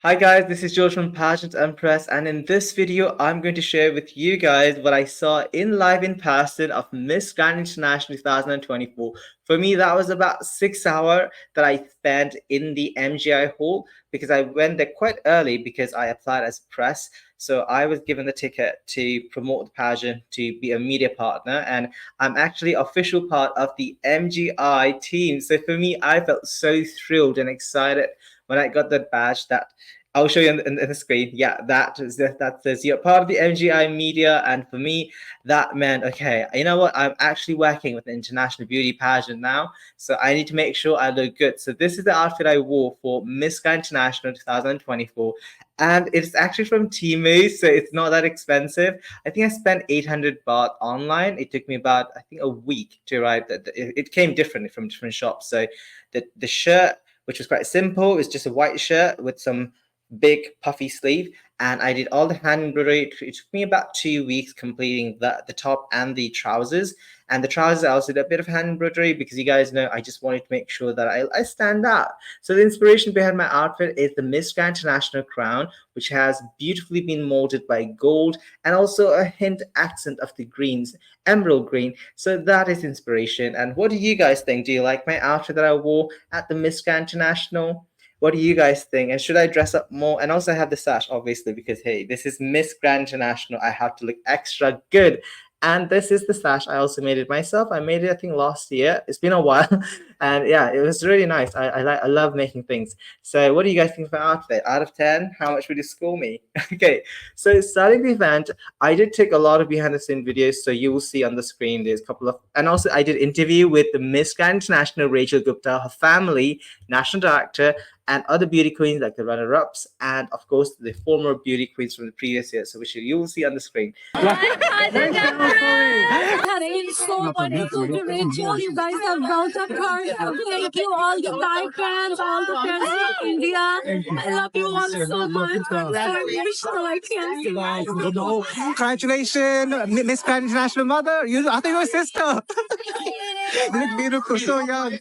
Hi guys, this is George from Pageant Empress, and in this video, I'm going to share with you guys what I saw in live in person of Miss Grand International 2024. For me, that was about 6 hours that I spent in the MGI hall because I went there quite early because I applied as press. So I was given the ticket to promote the pageant to be a media partner, and I'm actually official part of the MGI team. So for me, I felt so thrilled and excited when I got that badge that I'll show you in the screen. Yeah, that says you're part of the MGI media, and for me, that meant okay. You know what? I'm actually working with an international beauty pageant now, so I need to make sure I look good. So this is the outfit I wore for Miss Grand International 2024, and it's actually from Temu, so it's not that expensive. I think I spent 800 baht online. It took me about I think a week to arrive. It came differently from different shops. So the shirt, which was quite simple, is just a white shirt with some big puffy sleeve, and I did all the hand embroidery. It took me about 2 weeks completing the top and the trousers. And the trousers I also did a bit of hand embroidery because you guys know I just wanted to make sure that I stand out. So the inspiration behind my outfit is the Miss Grand International crown, which has beautifully been molded by gold and also a hint accent of the greens, emerald green. So that is inspiration. And what do you guys think? Do you like my outfit that I wore at the Miss Grand International? What do you guys think? And should I dress up more? And also, I have the sash, obviously, because hey, this is Miss Grand International. I have to look extra good. And this is the sash. I also made it myself. I made it, I think, last year. It's been a while. And yeah, it was really nice. I love making things. So, what do you guys think of my outfit? Out of 10, how much would you score me? Okay, so starting the event, I did take a lot of behind the scene videos. So, you will see on the screen, there's a couple of, and also, I did interview with the Miss Grand International Rujel Gupta, her family, national director, and other beauty queens like the runner-ups, and of course the former beauty queens from the previous year, so which you will see on the screen. Has been so wonderful to Rachel. You guys have brought up her. Thank you, all the Thai fans, all the fans from India. I love you all so much. I'm so emotional. I can't say. Congratulations, Miss Grand International Mother. I think you're a sister. You look beautiful, so young.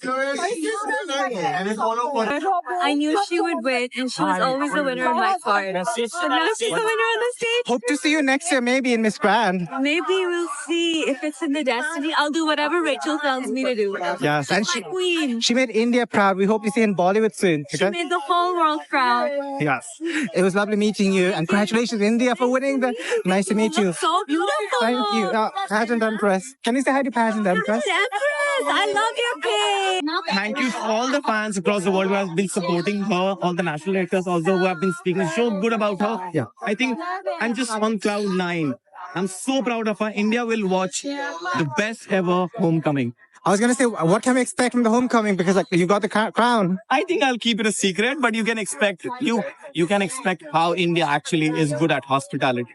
I knew she would win, and she was always the winner in my card. And now she's the winner on the stage. Hope to see you next year, maybe in Miss Grand. Maybe we'll see if it's in the destiny. I'll do whatever Rachel tells me to do. Yes, and She's my queen. she made India proud. We hope to see her in Bollywood soon. She made the whole world proud. Yes, it was lovely meeting you, and congratulations, India, for winning. Nice to meet you. So beautiful. Thank you. Pageant Empress. Can you say hi to Pageant Empress? Empress, I love your page. Thank you to all the fans across the world who have been supporting her, all the national directors also who have been speaking so good about her. Yeah. I think I'm just on cloud nine. I'm so proud of her. India will watch the best ever homecoming. I was gonna say, what can we expect from the homecoming? Because like you got the crown. I think I'll keep it a secret, but you can expect how India actually is good at hospitality.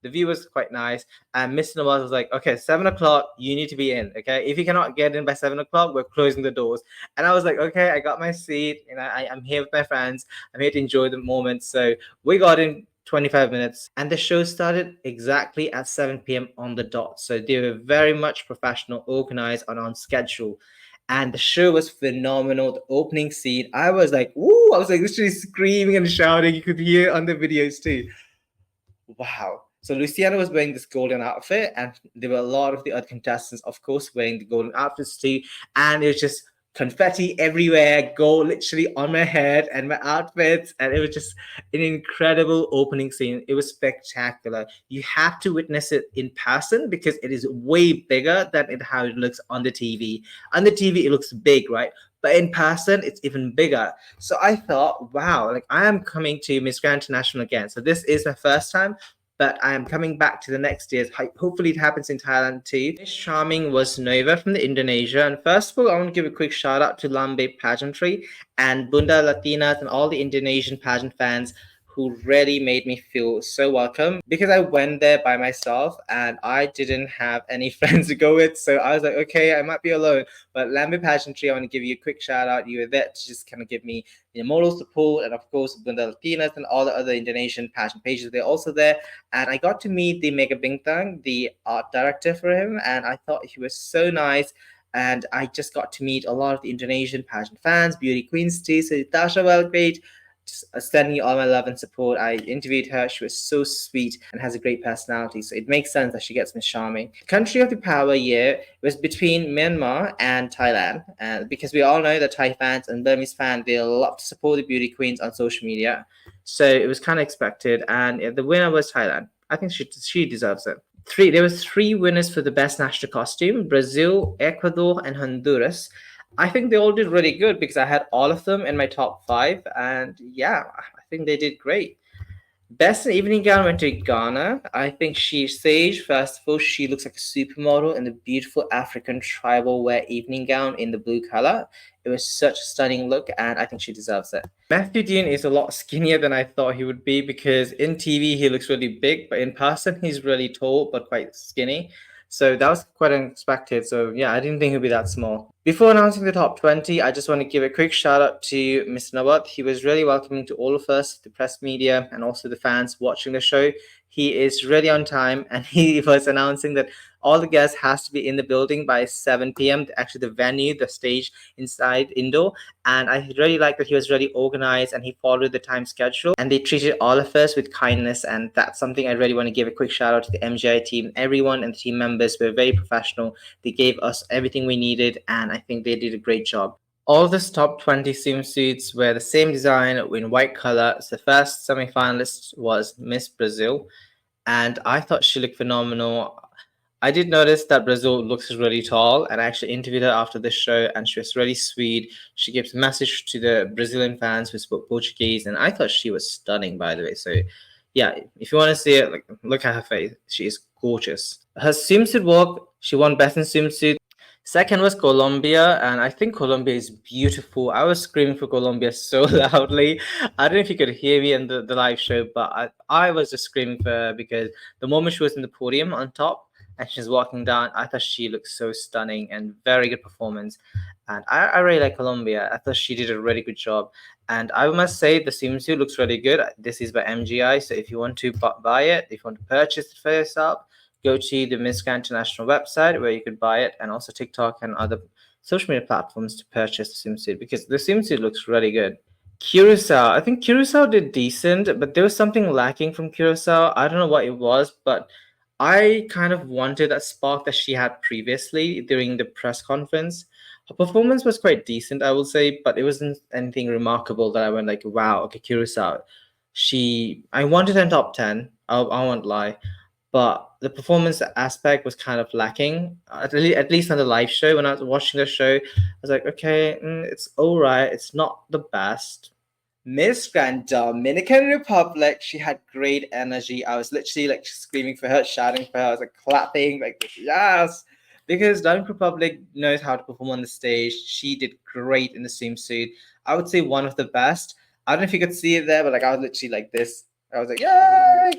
The view was quite nice, and Mr. Nawaz was like, okay, 7 o'clock, you need to be in. Okay, if you cannot get in by 7 o'clock, we're closing the doors. And I was like, okay, I got my seat, and I'm here with my friends. I'm here to enjoy the moment. So we got in 25 minutes, and the show started exactly at 7 p.m. on the dot. So they were very much professional, organized, and on schedule. And the show was phenomenal. The opening scene, I was like, woo! I was like literally screaming and shouting. You could hear on the videos too. Wow. So Luciana was wearing this golden outfit, and there were a lot of the other contestants, of course, wearing the golden outfits too. And it was just confetti everywhere, gold literally on my head and my outfits. And it was just an incredible opening scene. It was spectacular. You have to witness it in person because it is way bigger than how it looks on the TV. On the TV, it looks big, right? But in person, it's even bigger. So I thought, wow, like I am coming to Miss Grand International again. So this is my first time, but I am coming back to the next year's. Hopefully it happens in Thailand too. This charming was Nova from the Indonesia. And first of all, I want to give a quick shout out to Lambe Pageantry and Bunda Latinas and all the Indonesian pageant fans who really made me feel so welcome because I went there by myself and I didn't have any friends to go with. So I was like, okay, I might be alone. But Lambe Pageantry, I want to give you a quick shout out. You were there to just kind of give me the moral support, and of course, Bunda Latinas and all the other Indonesian pageant pages, they're also there. And I got to meet the Mega Bintang, the art director for him, and I thought he was so nice. And I just got to meet a lot of the Indonesian pageant fans, beauty queens too. So Tasha, well, great. sending you all my love and support. I interviewed her. She was so sweet and has a great personality. So it makes sense that she gets Miss Charming. Country of the Power year was between Myanmar and Thailand. And because we all know that Thai fans and Burmese fans, they love to support the beauty queens on social media. So it was kind of expected. And the winner was Thailand. I think she deserves it. There were three winners for the best national costume: Brazil, Ecuador, and Honduras. I think they all did really good because I had all of them in my top five, and yeah, I think they did great. Best evening gown went to Ghana. I think Sage, first of all, she looks like a supermodel in the beautiful African tribal wear evening gown in the blue color. It was such a stunning look, and I think she deserves it. Matthew Dean is a lot skinnier than I thought he would be because in TV he looks really big, but in person he's really tall but quite skinny. So that was quite unexpected. So yeah, I didn't think he'd be that small. Before announcing the top 20, I just want to give a quick shout out to Mr. Nawat. He was really welcoming to all of us, the press media, and also the fans watching the show. He is really on time, and he was announcing that all the guests has to be in the building by 7 p.m. Actually, the venue, the stage inside indoor. And I really like that he was really organized and he followed the time schedule. And they treated all of us with kindness. And that's something I really want to give a quick shout out to the MGI team. Everyone and the team members were very professional. They gave us everything we needed, and I think they did a great job. All the top 20 swimsuits were the same design in white color. So the first semi-finalist was Miss Brazil, and I thought she looked phenomenal. I did notice that Brazil looks really tall, and I actually interviewed her after the show, and she was really sweet. She gave a message to the Brazilian fans who spoke Portuguese, and I thought she was stunning, by the way. So, yeah, if you want to see it, like, look at her face. She is gorgeous. Her swimsuit walk, she won best in swimsuit. Second was Colombia, and I think Colombia is beautiful. I was screaming for Colombia so loudly. I don't know if you could hear me in the live show, but I was just screaming for her because the moment she was in the podium on top and she's walking down, I thought she looked so stunning and very good performance. And I really like Colombia. I thought she did a really good job. And I must say the swimsuit looks really good. This is by MGI, so if you want to buy it, if you want to purchase it for yourself, go to the Miss Grand International website where you could buy it, and also TikTok and other social media platforms to purchase the swimsuit because the swimsuit looks really good. Curacao, I think Curacao did decent, but there was something lacking from Curacao. I don't know what it was, but I kind of wanted that spark that she had previously during the press conference. Her performance was quite decent, I will say, but it wasn't anything remarkable that I went like, wow, okay, Curacao. I wanted her in top 10, I won't lie, but the performance aspect was kind of lacking, at least on the live show. When I was watching the show, I was like, okay, it's all right. It's not the best. Miss Grand Dominican Republic, she had great energy. I was literally like screaming for her, shouting for her. I was like clapping, like, yes. Because Dominican Republic knows how to perform on the stage. She did great in the swimsuit. I would say one of the best. I don't know if you could see it there, but like I was literally like this. I was like, yay!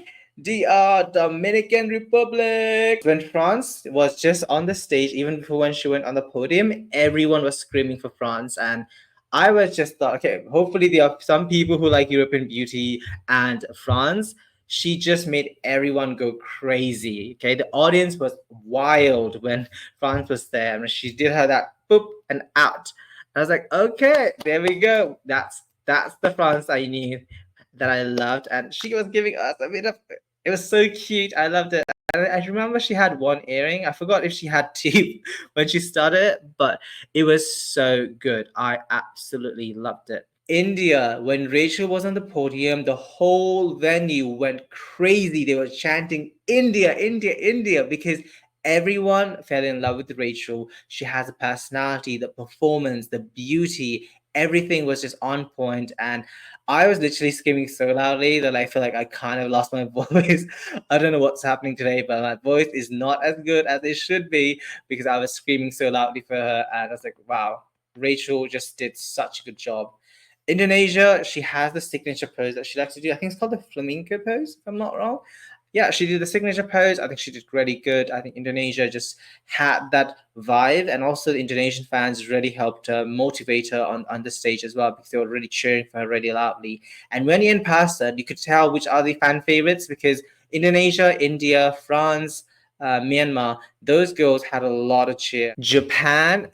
DR Dominican Republic. When France was just on the stage, even before when she went on the podium, everyone was screaming for France. And I was just thought, okay, hopefully there are some people who like European beauty and France. She just made everyone go crazy. Okay, the audience was wild when France was there. And she did her that boop and out. I was like, okay, there we go. That's the France I need, that I loved. And she was giving us a bit of, it was so cute. I loved it. And I remember she had one earring. I forgot if she had two when she started, but it was so good. I absolutely loved it. India, when Rachel was on the podium, the whole venue went crazy. They were chanting India, India, India, because everyone fell in love with Rachel. She has a personality, the performance, the beauty, everything was just on point. And I was literally screaming so loudly that I feel like I kind of lost my voice. I don't know what's happening today, but my voice is not as good as it should be because I was screaming so loudly for her. And I was like, wow, Rachel just did such a good job. Indonesia, she has the signature pose that she likes to do. I think it's called the flamenco pose, if I'm not wrong. Yeah, she did the signature pose. I think she did really good. I think Indonesia just had that vibe, and also the Indonesian fans really helped motivate her on the stage as well because they were really cheering for her really loudly. And when you're in person, you could tell which are the fan favorites because Indonesia, India, France, Myanmar, those girls had a lot of cheer. Japan.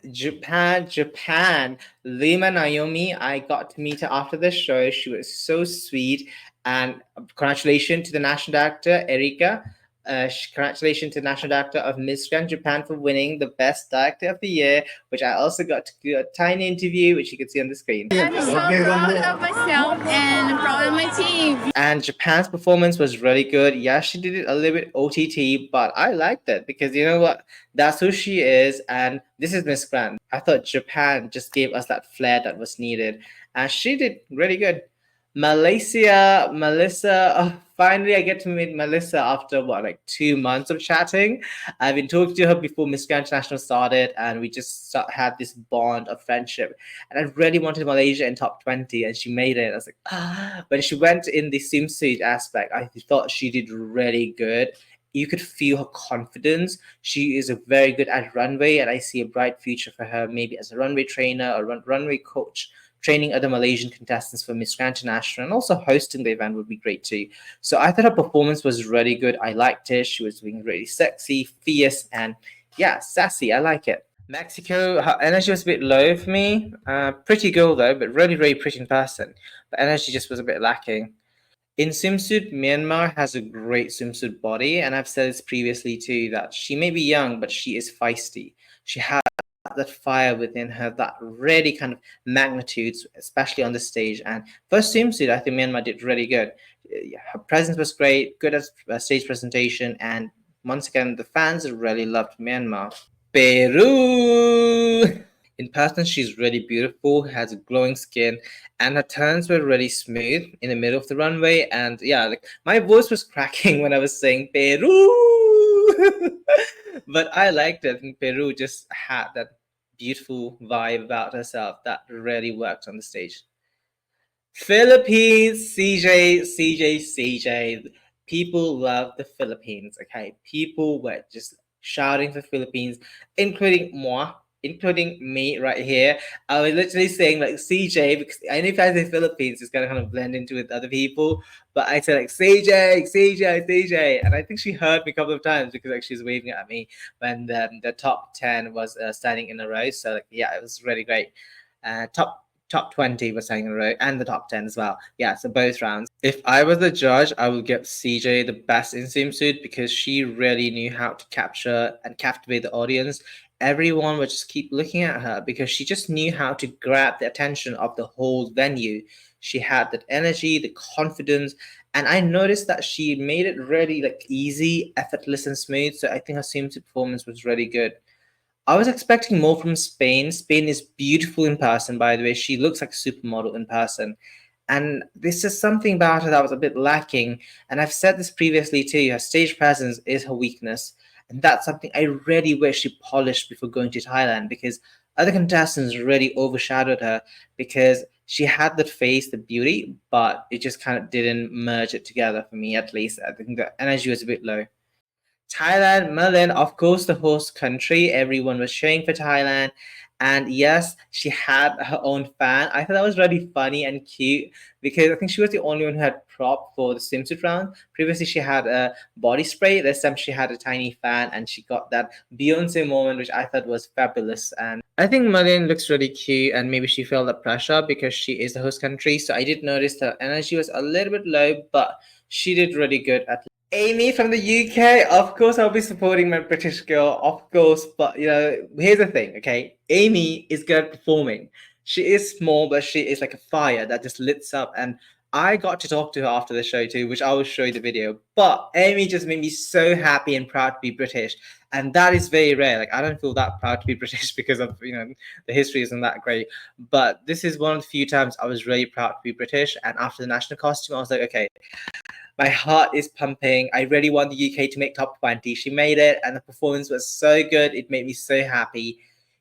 Lima Naomi, I got to meet her after the show. She was so sweet. And congratulations to the national director, Erika. Congratulations to the national director of Miss Grand Japan for winning the best director of the year, which I also got to do a tiny interview, which you can see on the screen. I'm so proud of myself and proud of my team. And Japan's performance was really good. Yeah, she did it a little bit OTT, but I liked it because you know what? That's who she is, and this is Miss Grand. I thought Japan just gave us that flair that was needed, and she did really good. Melissa. Oh, finally, I get to meet Melissa after what, like 2 months of chatting. I've been talking to her before Miss Grand International started, and we just had this bond of friendship. And I really wanted Malaysia in top 20, and she made it. I was like, ah. When she went in the swimsuit aspect, I thought she did really good. You could feel her confidence. She is very good at runway, and I see a bright future for her, maybe as a runway trainer or runway coach, training other Malaysian contestants for Miss Grand International, and also hosting the event would be great too. So I thought her performance was really good. I liked it. She was being really sexy, fierce, and yeah, sassy. I like it. Mexico, her energy was a bit low for me. Pretty girl though, but really, really pretty in person. But energy just was a bit lacking. In swimsuit, Myanmar has a great swimsuit body, and I've said this previously too that she may be young, but she is feisty. She has that fire within her, that really kind of magnitudes, especially on the stage. And first swimsuit, I think Myanmar did really good. Her presence was great, good at stage presentation, and once again, the fans really loved Myanmar. Peru. In person, she's really beautiful, has a glowing skin, and her turns were really smooth in the middle of the runway. And yeah, like my voice was cracking when I was saying Peru. But I liked it. I think Peru just had that beautiful vibe about herself that really worked on the stage. Philippines, CJ. People love the Philippines, okay? People were just shouting for Philippines, including me right here. I was literally saying like CJ because I know if I say Philippines, it's gonna kind of blend into with other people. But I said like CJ, and I think she heard me a couple of times because like she's waving at me when the top 10 was standing in a row. So like yeah, it was really great. Top 20 was standing in a row and the top 10 as well. Yeah, so both rounds. If I was the judge, I would give CJ the best in swimsuit because she really knew how to capture and captivate the audience. Everyone would just keep looking at her because she just knew how to grab the attention of the whole venue. She had that energy, the confidence, and I noticed that she made it really like easy, effortless, and smooth. So I think her swimsuit performance was really good. I was expecting more from Spain. Spain is beautiful in person, by the way. She looks like a supermodel in person. And this is something about her that was a bit lacking. And I've said this previously too. Her stage presence is her weakness. And that's something I really wish she polished before going to Thailand because other contestants really overshadowed her because she had that face, the beauty, but it just kind of didn't merge it together for me, at least. I think the energy was a bit low. Thailand, Merlin, of course, the host country. Everyone was cheering for Thailand. And yes, she had her own fan. I thought that was really funny and cute because I think she was the only one who had prop for the swimsuit round. Previously, she had a body spray. This time, she had a tiny fan and she got that Beyonce moment, which I thought was fabulous. And I think Merlin looks really cute and maybe she felt the pressure because she is the host country. So I did notice that energy was a little bit low, but she did really good at Amy from the UK, of course, I'll be supporting my British girl, of course. But you know, here's the thing, okay? Amy is good at performing. She is small, but she is like a fire that just lights up. And I got to talk to her after the show too, which I will show you the video. But Amy just made me so happy and proud to be British, and that is very rare. Like I don't feel that proud to be British because of the history isn't that great. But this is one of the few times I was really proud to be British. And after the national costume, I was like, okay. My heart is pumping. I really want the UK to make top 20. She made it, and the performance was so good. It made me so happy.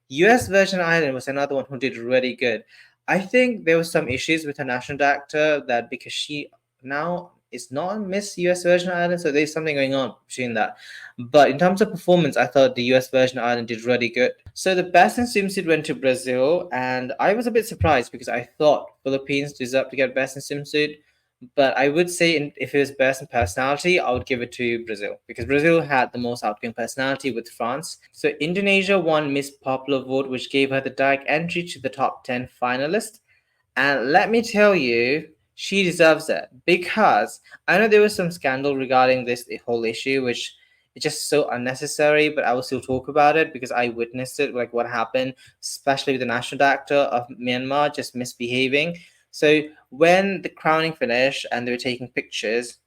US Virgin Island was another one who did really good. I think there was some issues with her national director that because she now is not Miss US Virgin Island, so there's something going on between that. But in terms of performance, I thought the US Virgin Island did really good. So the best in swimsuit went to Brazil, and I was a bit surprised because I thought Philippines deserved to get best in swimsuit. But I would say if it was best in personality, I would give it to Brazil because Brazil had the most outgoing personality with France. So Indonesia won Miss Popular Vote, which gave her the direct entry to the top 10 finalists. And let me tell you, she deserves it because I know there was some scandal regarding this whole issue, which is just so unnecessary, but I will still talk about it because I witnessed it, like what happened, especially with the national director of Myanmar just misbehaving. So when the crowning finished and they were taking pictures,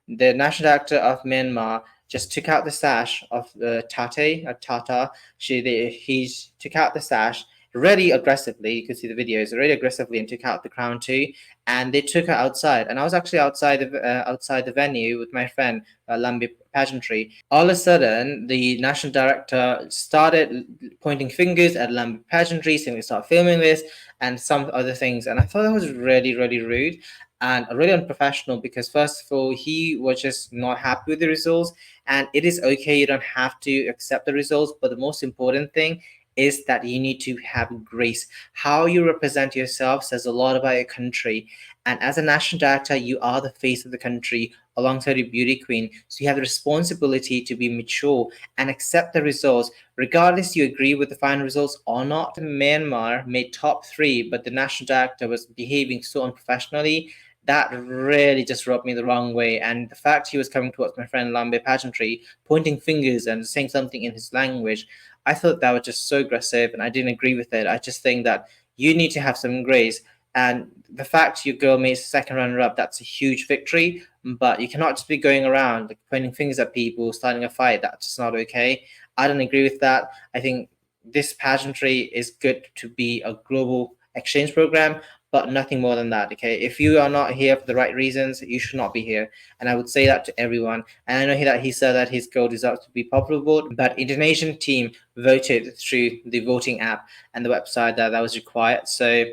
the national director of Myanmar just took out the sash of the Tata. He took out the sash really aggressively. You can see the videos really aggressively and took out the crown too. And they took her outside. And I was actually outside the venue with my friend Lambi Pageantry. All of a sudden, the national director started pointing fingers at Lambi Pageantry, saying we start filming this and some other things. And I thought that was really, really rude and really unprofessional because first of all he was just not happy with the results, and it is okay, you don't have to accept the results, but the most important thing is that you need to have grace. How you represent yourself says a lot about your country, and as a national director you are the face of the country alongside your beauty queen, so you have the responsibility to be mature and accept the results regardless you agree with the final results or not. Myanmar made top 3, but the national director was behaving so unprofessionally that really just rubbed me the wrong way. And the fact he was coming towards my friend Lambe Pageantry, pointing fingers and saying something in his language, I thought that was just so aggressive and I didn't agree with it. I just think that you need to have some grace. And the fact your girl made second runner up, that's a huge victory. But you cannot just be going around like, pointing fingers at people, starting a fight. That's just not okay. I don't agree with that. I think this pageantry is good to be a global exchange program, but nothing more than that. Okay, if you are not here for the right reasons, you should not be here, and I would say that to everyone. And I know that he said that his girl deserves to be popular vote, but Indonesian team voted through the voting app and the website that was required. So,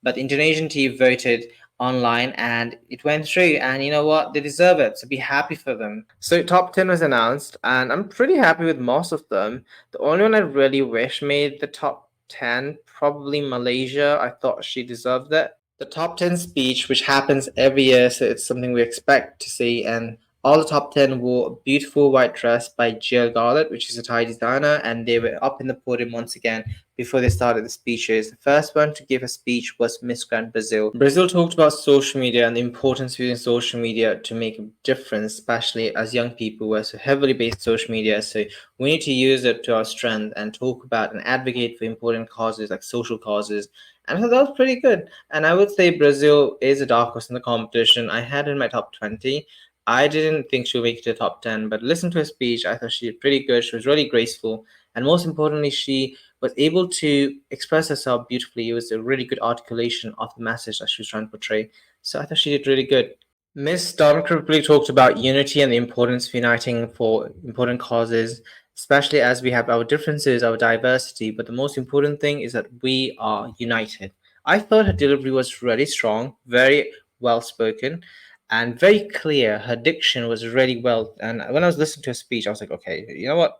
but the Indonesian team voted online and it went through, and you know what, they deserve it, so be happy for them. So top 10 was announced and I'm pretty happy with most of them. The only one I really wish made the top 10, probably Malaysia. I thought she deserved it. The top 10 speech, which happens every year, so it's something we expect to see, and all the top 10 wore a beautiful white dress by Jill Garlett, which is a Thai designer, and they were up in the podium once again before they started the speeches. The first one to give a speech was Miss Grand Brazil. Brazil talked about social media and the importance of using social media to make a difference, especially as young people who are so heavily based social media. So we need to use it to our strength and talk about and advocate for important causes like social causes. And so that was pretty good. And I would say Brazil is a dark horse in the competition. I had her in my top 20. I didn't think she would make it to the top 10, but listen to her speech. I thought she did pretty good. She was really graceful. And most importantly, she was able to express herself beautifully. It was a really good articulation of the message that she was trying to portray. So I thought she did really good. Miss Dominican Republic talked about unity and the importance of uniting for important causes, especially as we have our differences, our diversity. But the most important thing is that we are united. I thought her delivery was really strong, very well spoken, and very clear. Her diction was really well. And when I was listening to her speech, I was like, okay, you know what?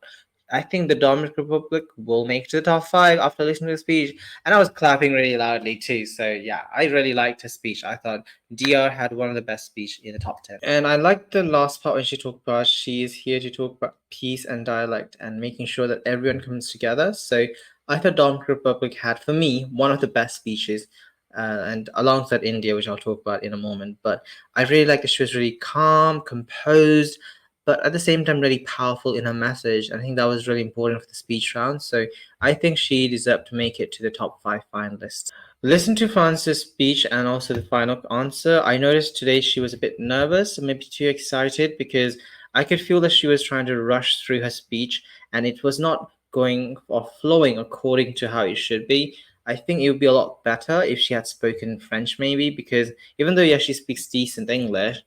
I think the Dominican Republic will make it to the top 5 after listening to the speech. And I was clapping really loudly too. So yeah, I really liked her speech. I thought DR had one of the best speech in the top 10. And I liked the last part when she talked about she is here to talk about peace and dialect and making sure that everyone comes together. So I thought Dominican Republic had, for me, one of the best speeches. And alongside India, which I'll talk about in a moment. But I really liked that she was really calm, composed, but at the same time really powerful in her message. I think that was really important for the speech round. So I think she deserved to make it to the top 5 finalists. Listen to Frances' speech and also the final answer. I noticed today she was a bit nervous, maybe too excited, because I could feel that she was trying to rush through her speech and it was not going or flowing according to how it should be. I think it would be a lot better if she had spoken French, maybe, because even though, yeah, she speaks decent English,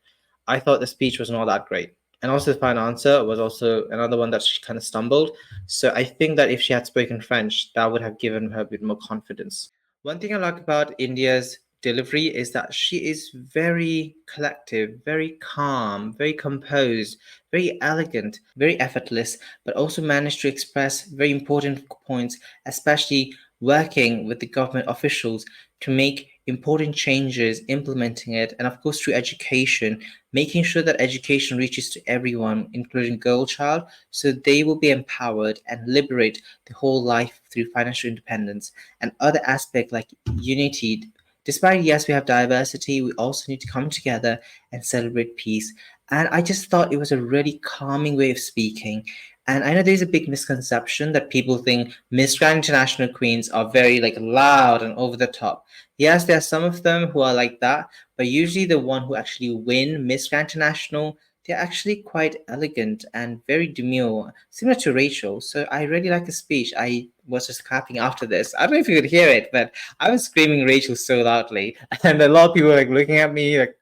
I thought the speech was not that great. And also, the final answer was also another one that she kind of stumbled. So I think that if she had spoken French, that would have given her a bit more confidence. One thing I like about India's delivery is that she is very collective, very calm, very composed, very elegant, very effortless, but also managed to express very important points, especially working with the government officials to make important changes, implementing it, and of course through education, making sure that education reaches to everyone, including girl child, so they will be empowered and liberate the whole life through financial independence and other aspects like unity. Despite yes, we have diversity, we also need to come together and celebrate peace. And I just thought it was a really calming way of speaking. And I know there's a big misconception that people think Miss Grand International queens are very like loud and over the top. Yes, there are some of them who are like that, but usually the one who actually win Miss Grand International, they're actually quite elegant and very demure, similar to Rachel. So I really like the speech. I was just clapping after this. I don't know if you could hear it, but I was screaming Rachel so loudly, and a lot of people were like looking at me like,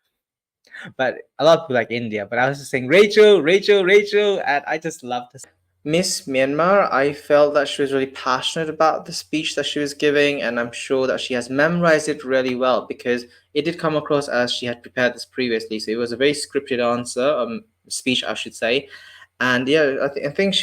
but a lot of people like India. But I was just saying Rachel, Rachel, Rachel, and I just loved this. Miss Myanmar, I felt that she was really passionate about the speech that she was giving, and I'm sure that she has memorized it really well because it did come across as she had prepared this previously. So it was a very scripted answer, speech, I should say. And yeah, I think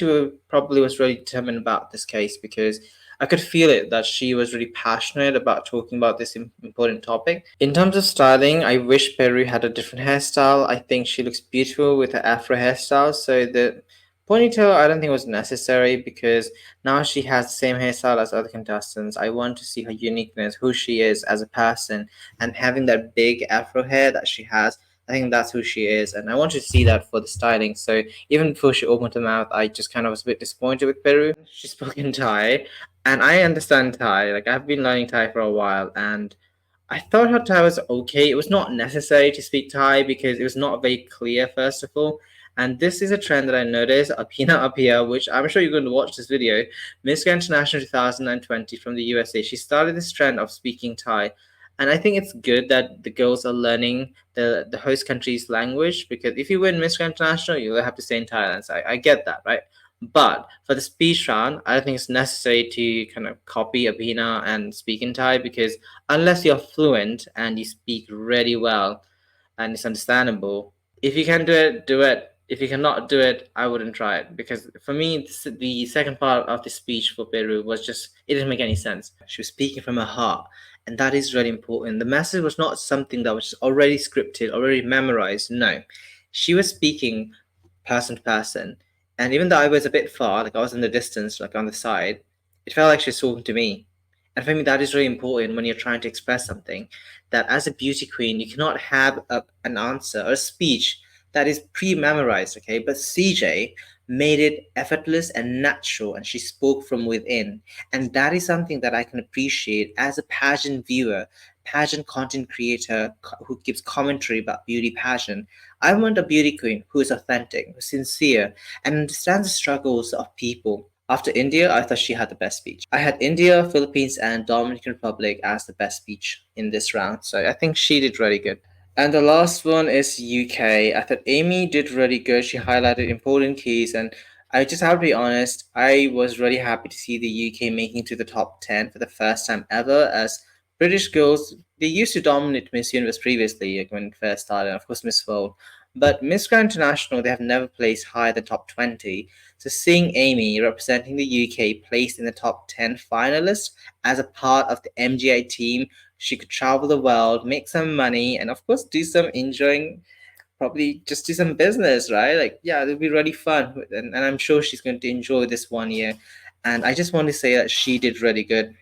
probably was really determined about this case because I could feel it that she was really passionate about talking about this important topic. In terms of styling, I wish Peru had a different hairstyle. I think she looks beautiful with her afro hairstyle. So the ponytail, I don't think was necessary because now she has the same hairstyle as other contestants. I want to see her uniqueness, who she is as a person, and having that big afro hair that she has. I think that's who she is, and I want to see that for the styling. So even before she opened her mouth, I just kind of was a bit disappointed with Peru. She spoke in Thai, and I understand Thai. Like I've been learning Thai for a while, and I thought her Thai was okay. It was not necessary to speak Thai because it was not very clear, first of all. And this is a trend that I noticed, Apina Apia, which I'm sure you're going to watch this video. Miss International 2020 from the USA. She started this trend of speaking Thai. And I think it's good that the girls are learning the host country's language because if you win Miss International, you'll have to stay in Thailand. So I get that, right? But for the speech round, I don't think it's necessary to kind of copy Abhina and speak in Thai because unless you're fluent and you speak really well and it's understandable, if you can do it, do it. If you cannot do it, I wouldn't try it because for me, the second part of the speech for Peru was just, it didn't make any sense. She was speaking from her heart, and that is really important. The message was not something that was already scripted, already memorized. No, she was speaking person to person. And even though I was a bit far, like I was in the distance, like on the side, it felt like she was talking to me. And for me, that is really important when you're trying to express something. That as a beauty queen, you cannot have an answer or a speech that is pre-memorized, okay? But CJ made it effortless and natural, and she spoke from within. And that is something that I can appreciate as a pageant viewer, pageant content creator who gives commentary about beauty pageant. I want a beauty queen who is authentic, sincere, and understands the struggles of people. After India, I thought she had the best speech. I had India, Philippines, and Dominican Republic as the best speech in this round, so I think she did really good. And the last one is UK. I thought Amy did really good. She highlighted important keys, and I just have to be honest, I was really happy to see the UK making to the top 10 for the first time ever, as British girls, they used to dominate Miss Universe previously, like when it first started, and of course Miss World. But Miss Grand International, they have never placed higher than top 20. So seeing Amy representing the UK placed in the top 10 finalists as a part of the MGI team, she could travel the world, make some money, and of course do some enjoying, probably just do some business, right? Like, yeah, it'll be really fun. And I'm sure she's going to enjoy this 1 year. And I just want to say that she did really good.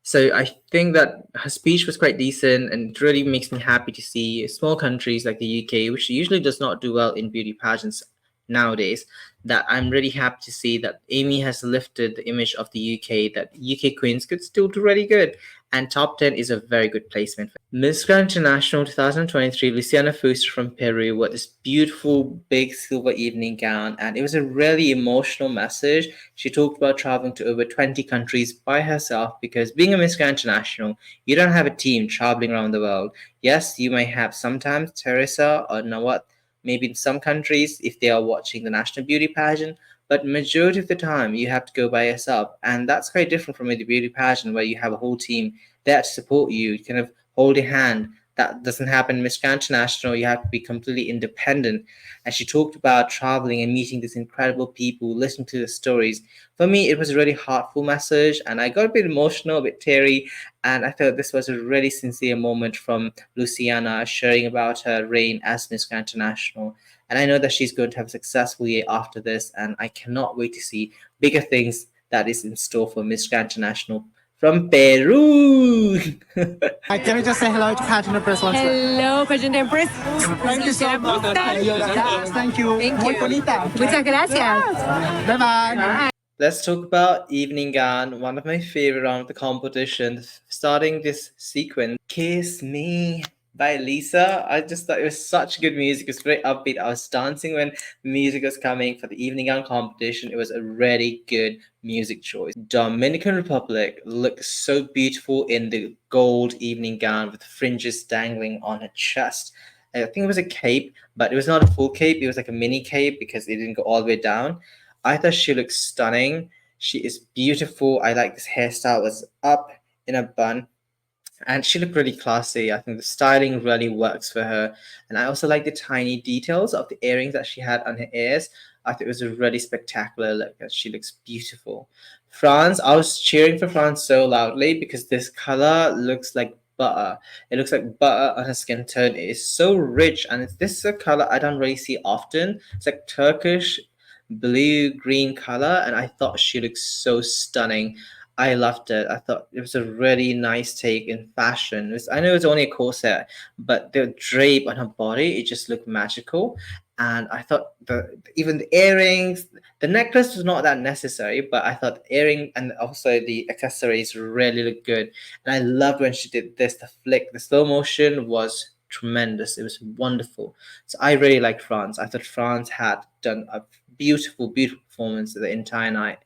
So I think that her speech was quite decent, and it really makes me happy to see small countries like the UK, which usually does not do well in beauty pageants nowadays, that I'm really happy to see that Amy has lifted the image of the UK, that UK queens could still do really good. And top 10 is a very good placement. Miss Grand International 2023, Luciana Fuster from Peru, with this beautiful big silver evening gown. And it was a really emotional message. She talked about traveling to over 20 countries by herself because being a Miss Grand International, you don't have a team traveling around the world. Yes, you may have sometimes Teresa or Nawat, maybe in some countries if they are watching the national beauty pageant, but majority of the time you have to go by yourself, and that's quite different from the beauty pageant where you have a whole team there to support you, kind of hold your hand. that doesn't happen in Miss Grand International. You have to be completely independent. And she talked about traveling and meeting these incredible people, listening to the stories. For me, it was a really heartful message, and I got a bit emotional, a bit teary, and I thought this was a really sincere moment from Luciana sharing about her reign as Miss Grand International. And I know that she's going to have a successful year after this, and I cannot wait to see bigger things that is in store for Miss Grand International from Peru. Can we just say hello to Pageant Empress once more? Hello, Pageant Empress. Thank you so much. Yes, thank you. Thank Muy you. bonita. Muchas gracias. Bye-bye. Let's talk about Evening Gown, one of my favorite round of the competition. Starting this sequence, Kiss Me by Lisa. I just thought it was such good music. It was very upbeat. I was dancing when music was coming for the Evening Gown competition. It was a really good music choice. Dominican Republic looked so beautiful in the gold evening gown with fringes dangling on her chest. I think it was a cape, but it was not a full cape. It was like a mini cape because it didn't go all the way down. I thought she looked stunning. She is beautiful. I like this hairstyle. It was up in a bun, and she looked really classy. I think the styling really works for her. And I also like the tiny details of the earrings that she had on her ears. I think it was a really spectacular look, and she looks beautiful. France, I was cheering for France so loudly because this color looks like butter. It looks like butter on her skin tone. It is so rich, and this is a color I don't really see often. It's like Turkish blue green color, and I thought she looked so stunning. I loved it. I thought it was a really nice take in fashion. I know it's only a corset, but the drape on her body, it just looked magical. And I thought even the earrings, the necklace was not that necessary, but I thought the earring and also the accessories really looked good. And I loved when she did this, the flick, the slow motion was tremendous. It was wonderful. So I really liked France. I thought France had done a beautiful, beautiful performance the entire night.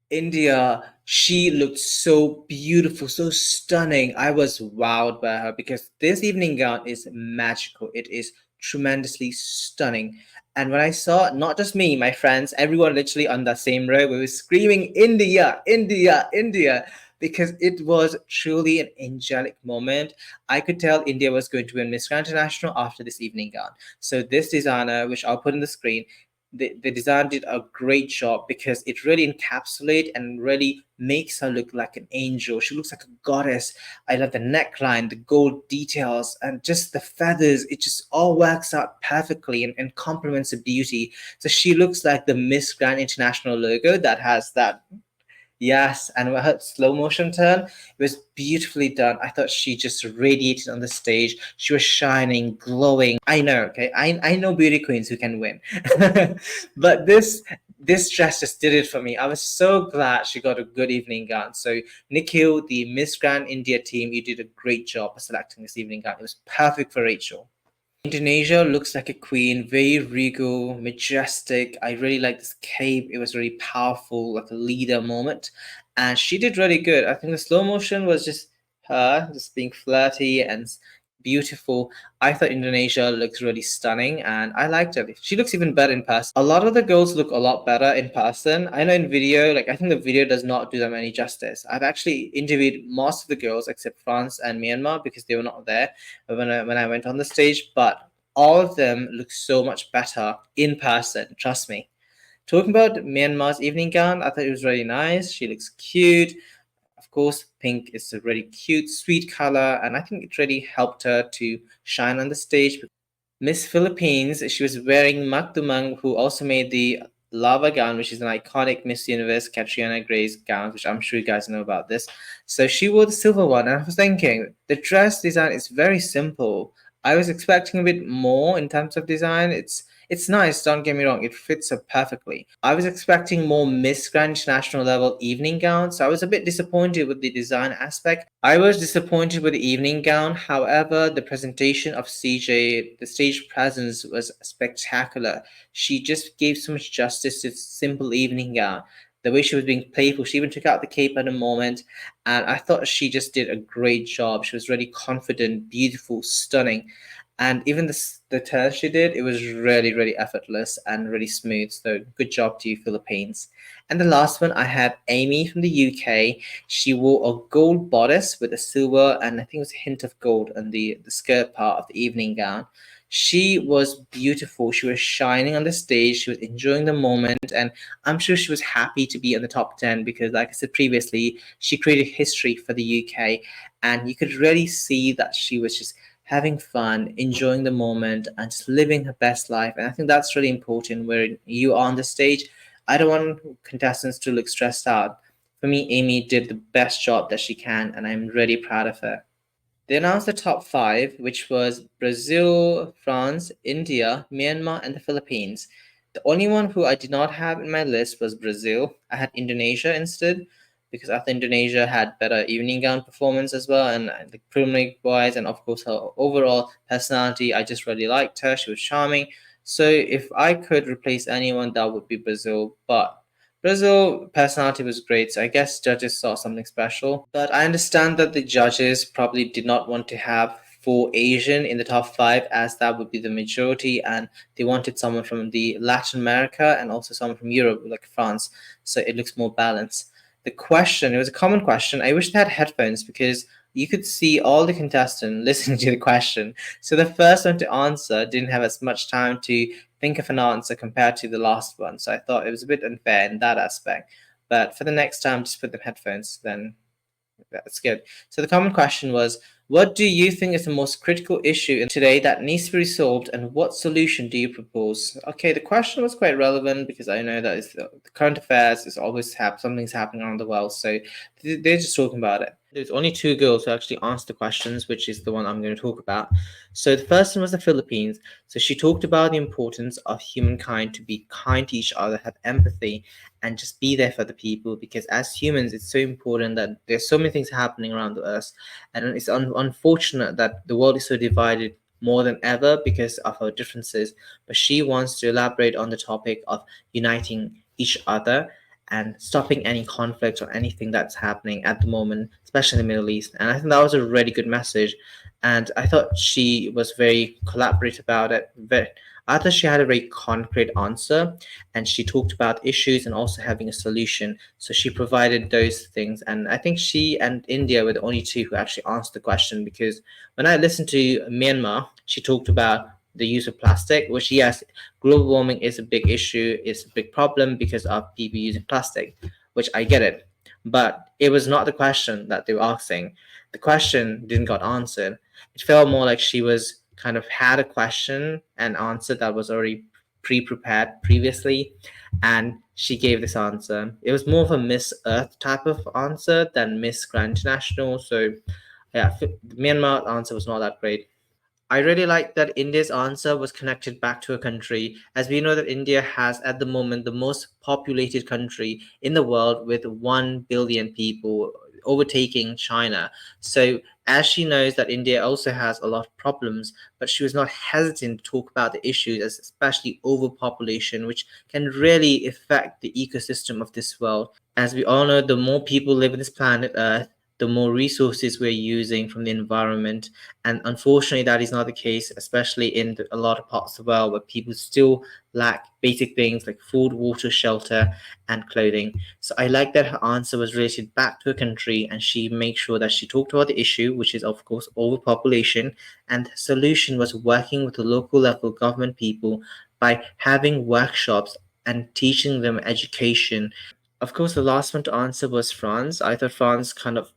India, she looked so beautiful, so stunning. I was wowed by her because this evening gown is magical. It is tremendously stunning. And when I saw, not just me, my friends, everyone literally on the same row, we were screaming, India, India, India, because it was truly an angelic moment. I could tell India was going to win Miss Grand International after this evening gown. So this designer, which I'll put on the screen, the design did a great job because it really encapsulates and really makes her look like an angel. She looks like a goddess. I love the neckline, the gold details, and just the feathers. It just all works out perfectly and complements the beauty. So she looks like the Miss Grand International logo that has that. Yes, and her slow motion turn, it was beautifully done. I thought she just radiated on the stage. She was shining, glowing. I know, okay, I know beauty queens who can win, but this dress just did it for me. I was so glad she got a good evening gown. So Nikhil, the Miss Grand India team, you did a great job of selecting this evening gown. It was perfect for Rachel. Indonesia looks like a queen, very regal, majestic. I really like this cape. It was really powerful, like a leader moment. And she did really good. I think the slow motion was just her, just being flirty and beautiful. I thought Indonesia looks really stunning and I liked her. She looks even better in person. A lot of the girls look a lot better in person. I know in video, like I think the video does not do them any justice. I've actually interviewed most of the girls except France and Myanmar because they were not there when I went on the stage, but all of them look so much better in person, trust me. Talking about Myanmar's evening gown, I thought it was really nice. She looks cute. Of course, pink is a really cute, sweet color, and I think it really helped her to shine on the stage. Miss Philippines, she was wearing Magdumang, who also made the lava gown, which is an iconic Miss Universe Katrina Gray's gown, which I'm sure you guys know about this. So she wore the silver one, and I was thinking the dress design is very simple. I was expecting a bit more in terms of design. It's nice, don't get me wrong, it fits her perfectly. I was expecting more Miss Grand International level evening gown, so I was a bit disappointed with the design aspect. I was disappointed with the evening gown, however, the presentation of CJ, the stage presence was spectacular. She just gave so much justice to the simple evening gown. The way she was being playful, she even took out the cape at a moment, and I thought she just did a great job. She was really confident, beautiful, stunning. And even the turn she did, it was really, really effortless and really smooth. So good job to you, Philippines. And the last one, I had Amy from the UK. She wore a gold bodice with a silver and I think it was a hint of gold on the skirt part of the evening gown. She was beautiful. She was shining on the stage. She was enjoying the moment, and I'm sure she was happy to be in the top 10 because, like I said previously, she created history for the UK, and you could really see that she was just having fun, enjoying the moment, and just living her best life. And I think that's really important where you are on the stage. I don't want contestants to look stressed out. For me, Amy did the best job that she can, and I'm really proud of her. They announced the top five, which was Brazil, France, India, Myanmar, and the Philippines. The only one who I did not have in my list was Brazil. I had Indonesia instead because I thought Indonesia had better evening gown performance as well, and the preliminary wise, and of course her overall personality. I just really liked her. She was charming. So if I could replace anyone, that would be Brazil. But Brazil personality was great, so I guess judges saw something special. But I understand that the judges probably did not want to have four Asian in the top five, as that would be the majority, and they wanted someone from the Latin America and also someone from Europe, like France, so it looks more balanced. The question, it was a common question. I wish they had headphones because you could see all the contestants listening to the question. So the first one to answer didn't have as much time to think of an answer compared to the last one. So I thought it was a bit unfair in that aspect. But for the next time, just put the headphones, then that's good. So the common question was, what do you think is the most critical issue in today that needs to be resolved, and what solution do you propose? Okay, the question was quite relevant because I know that it's the current affairs is always something's happening around the world, so they're just talking about it. There's only two girls who actually answered the questions, which is the one I'm going to talk about. So the first one was the Philippines. So she talked about the importance of humankind to be kind to each other, have empathy, and just be there for the people, because as humans it's so important that there's so many things happening around the earth, and it's unfortunate that the world is so divided more than ever because of our differences. But she wants to elaborate on the topic of uniting each other and stopping any conflict or anything that's happening at the moment, especially in the Middle East. And I think that was a really good message, and I thought she was very collaborative about it. I thought she had a very concrete answer, and she talked about issues and also having a solution. So she provided those things. And I think she and India were the only two who actually answered the question, because when I listened to Myanmar, she talked about the use of plastic, which, yes, global warming is a big issue, it's a big problem because of people using plastic, which I get it. But it was not the question that they were asking. The question didn't got answered. It felt more like she was kind of had a question and answer that was already pre-prepared previously, and she gave this answer. It was more of a Miss Earth type of answer than Miss Grand International. So yeah, the Myanmar answer was not that great. I really like that India's answer was connected back to a country, as we know that India has at the moment the most populated country in the world with 1 billion people, overtaking China. So, as she knows that India also has a lot of problems, but she was not hesitant to talk about the issues, especially overpopulation, which can really affect the ecosystem of this world. As we all know, the more people live on this planet Earth, the more resources we're using from the environment. And unfortunately, that is not the case, especially in a lot of parts of the world where people still lack basic things like food, water, shelter, and clothing. So I like that her answer was related back to her country, and she made sure that she talked about the issue, which is, of course, overpopulation. And the solution was working with the local level government people by having workshops and teaching them education. Of course, the last one to answer was France. I thought France kind of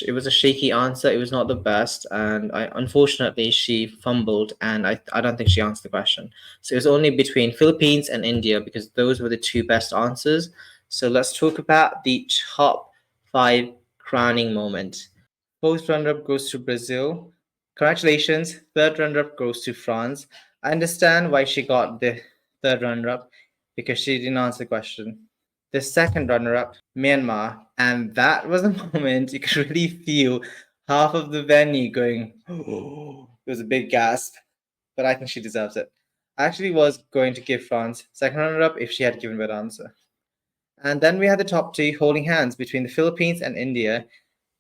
it was a shaky answer. It was not the best, and unfortunately she fumbled, and I don't think she answered the question. So it was only between Philippines and India because those were the two best answers. So let's talk about the top five crowning moments. Fourth runner-up goes to Brazil. Congratulations. Third runner-up goes to France. I understand why she got the third runner-up because she didn't answer the question. The second runner-up, Myanmar, and that was a moment you could really feel half of the venue going, oh, it was a big gasp, but I think she deserves it. I actually was going to give France second runner-up if she had given that answer. And then we had the top two holding hands between the Philippines and India.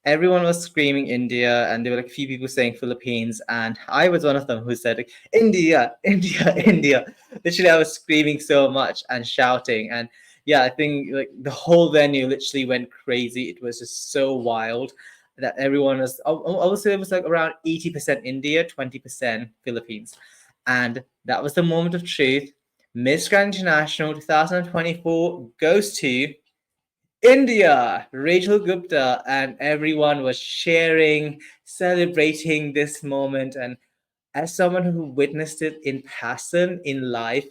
everyone was screaming India, and there were like a few people saying Philippines, and I was one of them who said like, India, India, India. Literally, I was screaming so much and shouting, and yeah, I think like the whole venue literally went crazy. It was just so wild that everyone was. I would say it was like around 80% India, 20% Philippines, and that was the moment of truth. Miss Grand International 2024 goes to India, Rachel Gupta, and everyone was sharing, celebrating this moment. And as someone who witnessed it in person, in life,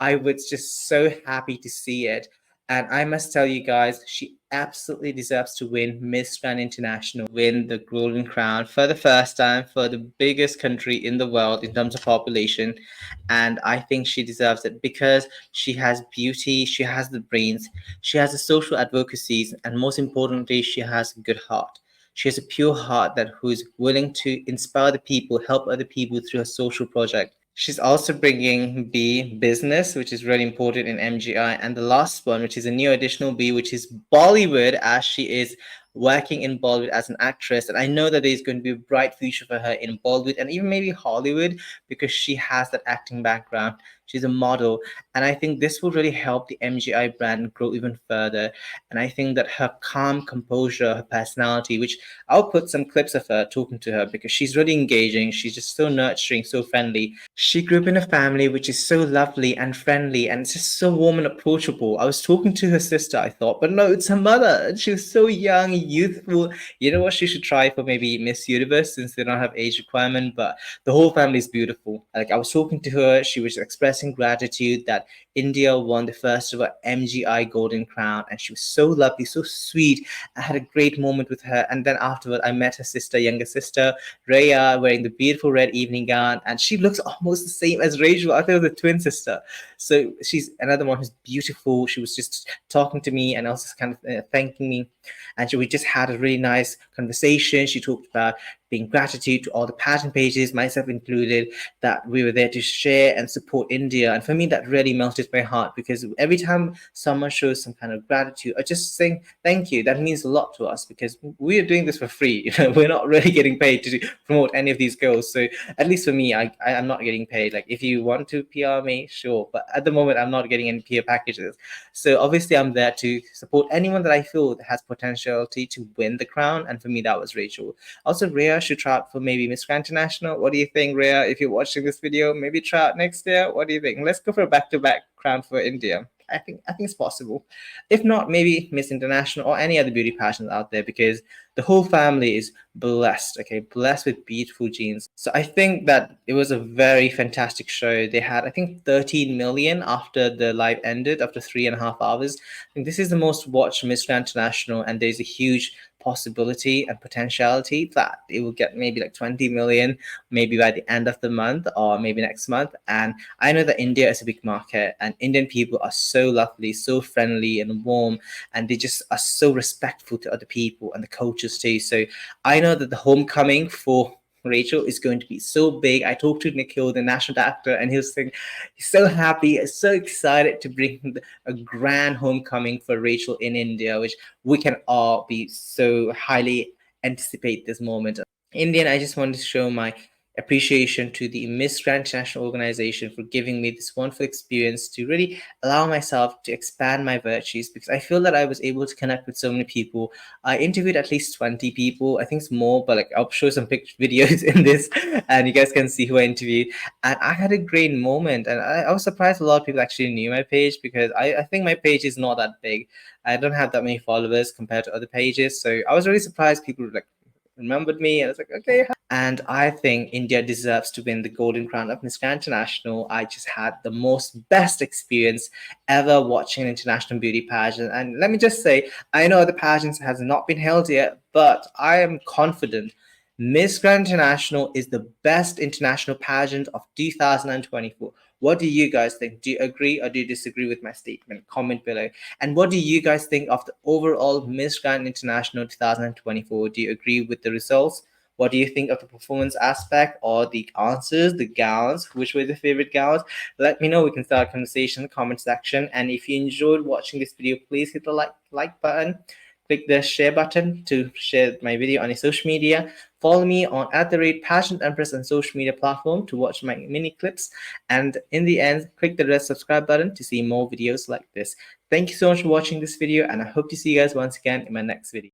I was just so happy to see it. And I must tell you guys, she absolutely deserves to win Miss Grand International, win the Golden Crown for the first time for the biggest country in the world in terms of population. And I think she deserves it because she has beauty, she has the brains, she has the social advocacies, and most importantly, she has a good heart. She has a pure heart that who is willing to inspire the people, help other people through a social project. She's also bringing B business, which is really important in MGI, and the last one, which is a new additional B, which is Bollywood, as she is working in Bollywood as an actress. And I know that there's going to be a bright future for her in Bollywood and even maybe Hollywood because she has that acting background. She's a model, and I think this will really help the MGI brand grow even further. And I think that her calm composure, her personality, which I'll put some clips of her talking to her because she's really engaging. She's just so nurturing, so friendly. She grew up in a family which is so lovely and friendly and it's just so warm and approachable. I was talking to her sister, I thought, but no, it's her mother. And she was so young, youthful. You know what? She should try for maybe Miss Universe since they don't have age requirement, but the whole family is beautiful. Like I was talking to her, she was expressing gratitude that India won the first ever MGI Golden Crown, and she was so lovely, so sweet. I had a great moment with her, and then afterward, I met her sister, younger sister, Rhea, wearing the beautiful red evening gown, and she looks almost the same as Rachel. I thought it was a twin sister. So she's another one who's beautiful. She was just talking to me and also kind of thanking me, and we just had a really nice conversation. She talked about being gratitude to all the pageant pages, myself included, that we were there to share and support India. And for me, that really melted my heart because every time someone shows some kind of gratitude or just saying thank you, that means a lot to us because we are doing this for free. You know, we're not really getting paid to promote any of these girls. So at least for me, I'm not getting paid. Like if you want to PR me, sure. But at the moment, I'm not getting any PR packages. So obviously, I'm there to support anyone that I feel has potentiality to win the crown. And for me, that was Rachel. Also, Rhea should try out for maybe Miss Grand International. What do you think, Rhea? If you're watching this video, maybe try out next year. What do you think? Let's go for a back-to-back crown for India. I think it's possible. If not, maybe Miss International or any other beauty pageants out there because the whole family is blessed, okay, blessed with beautiful genes. So I think that it was a very fantastic show. They had, I think, 13 million after the live ended, after 3.5 hours. I think this is the most watched Miss Grand International, and there's a huge possibility and potentiality that it will get maybe like 20 million maybe by the end of the month or maybe next month. And I know that India is a big market and Indian people are so lovely, so friendly and warm, and they just are so respectful to other people and the cultures too. So I know that the homecoming for Rachel is going to be so big. I talked to Nikhil, the national director, and he was saying he's so happy, so excited to bring a grand homecoming for Rachel in India, which we can all be so highly anticipate this moment. Indian, I just wanted to show my appreciation to the Miss Grand International organization for giving me this wonderful experience to really allow myself to expand my virtues because I feel that I was able to connect with so many people. I interviewed at least 20 people. I think it's more, but like I'll show some videos in this and you guys can see who I interviewed. And I had a great moment. And I was surprised a lot of people actually knew my page because I think my page is not that big. I don't have that many followers compared to other pages. So I was really surprised people like remembered me. And I was like, okay. And I think India deserves to win the Golden Crown of Miss Grand International. I just had the most best experience ever watching an international beauty pageant. And let me just say, I know the pageants has not been held yet, but I am confident Miss Grand International is the best international pageant of 2024. What do you guys think? Do you agree or do you disagree with my statement? Comment below. And what do you guys think of the overall Miss Grand International 2024? Do you agree with the results? What do you think of the performance aspect or the answers, the gowns? Which were the favorite gowns? Let me know. We can start a conversation in the comment section. And if you enjoyed watching this video, please hit the like button. click the share button to share my video on your social media. Follow me on @Pageant Empress on social media platform to watch my mini clips. And in the end, click the red subscribe button to see more videos like this. Thank you so much for watching this video, and I hope to see you guys once again in my next video.